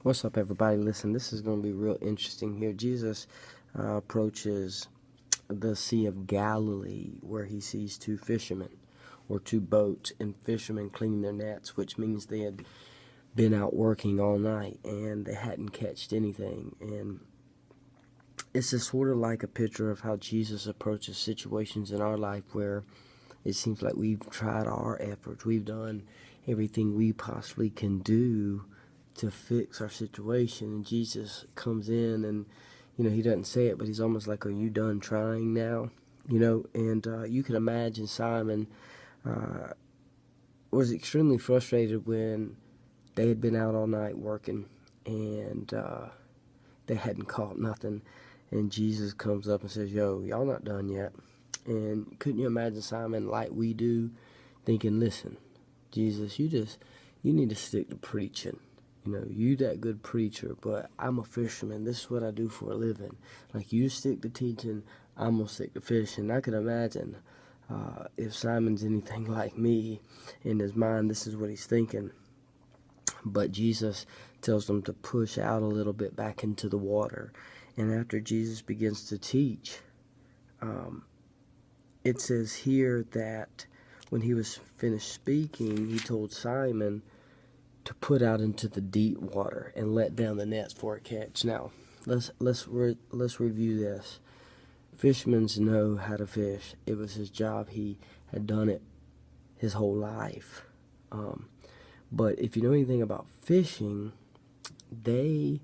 What's up, everybody? Listen, this is going to be real interesting here. Jesus approaches the Sea of Galilee where he sees two fishermen or two boats and fishermen cleaning their nets, which means they had been out working all night and they hadn't catched anything. And it's just sort of like a picture of how Jesus approaches situations in our life where it seems like we've tried our efforts, we've done everything we possibly can do to fix our situation, and Jesus comes in and he doesn't say it, but he's almost like, are you done trying now? And you can imagine Simon was extremely frustrated when they had been out all night working and they hadn't caught nothing, and Jesus comes up and says, yo, y'all not done yet. And couldn't you imagine Simon, like we do, thinking, listen, Jesus, you need to stick to preaching. You that good preacher, but I'm a fisherman. This is what I do for a living. Like, you stick to teaching, I'm going to stick to fishing. I can imagine if Simon's anything like me, in his mind, this is what he's thinking. But Jesus tells them to push out a little bit back into the water. And after Jesus begins to teach, it says here that when he was finished speaking, he told Simon to put out into the deep water and let down the nets for a catch. Now, let's review this. Fishermen know how to fish. It was his job. He had done it his whole life. But if you know anything about fishing, they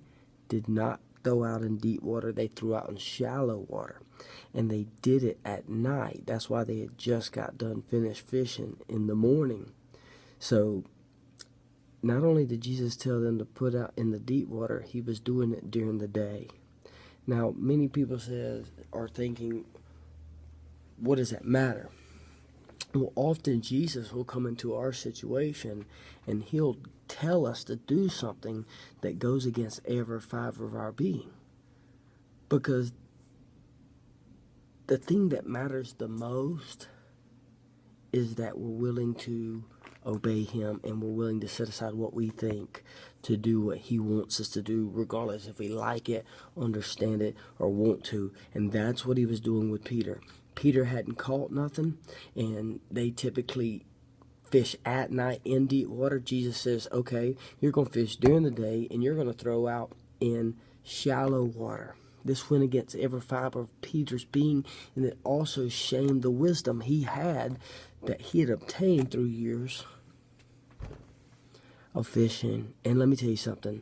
did not throw out in deep water. They threw out in shallow water. And they did it at night. That's why they had just got done finished fishing in the morning. So not only did Jesus tell them to put out in the deep water, he was doing it during the day. Now, many people are thinking, what does that matter? Well, often Jesus will come into our situation and he'll tell us to do something that goes against every fiber of our being. Because the thing that matters the most is that we're willing to obey him, and we're willing to set aside what we think to do what he wants us to do, regardless if we like it, understand it, or want to. And that's what he was doing with Peter. Peter hadn't caught nothing, and they typically fish at night in deep water. Jesus says, okay, you're going to fish during the day, and you're going to throw out in shallow water. This went against every fiber of Peter's being, and it also shamed the wisdom he had that he had obtained through years of fishing. And let me tell you something.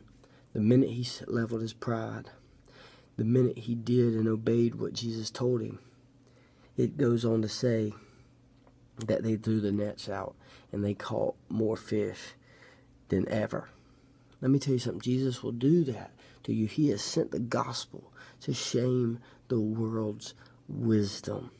The minute he leveled his pride, the minute he did and obeyed what Jesus told him, it goes on to say that they threw the nets out and they caught more fish than ever. Let me tell you something. Jesus will do that to you. He has sent the gospel to shame the world's wisdom.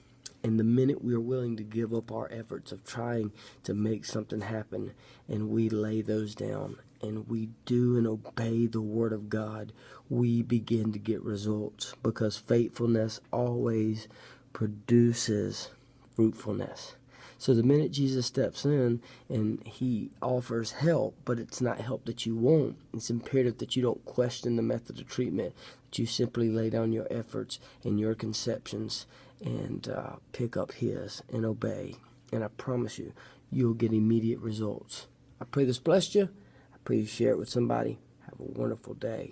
And the minute we are willing to give up our efforts of trying to make something happen, and we lay those down, and we do and obey the word of God, we begin to get results, because faithfulness always produces fruitfulness. So the minute Jesus steps in and he offers help, but it's not help that you want, it's imperative that you don't question the method of treatment, that you simply lay down your efforts and your conceptions and pick up his and obey. And I promise you, you'll get immediate results. I pray this blessed you. I pray you share it with somebody. Have a wonderful day.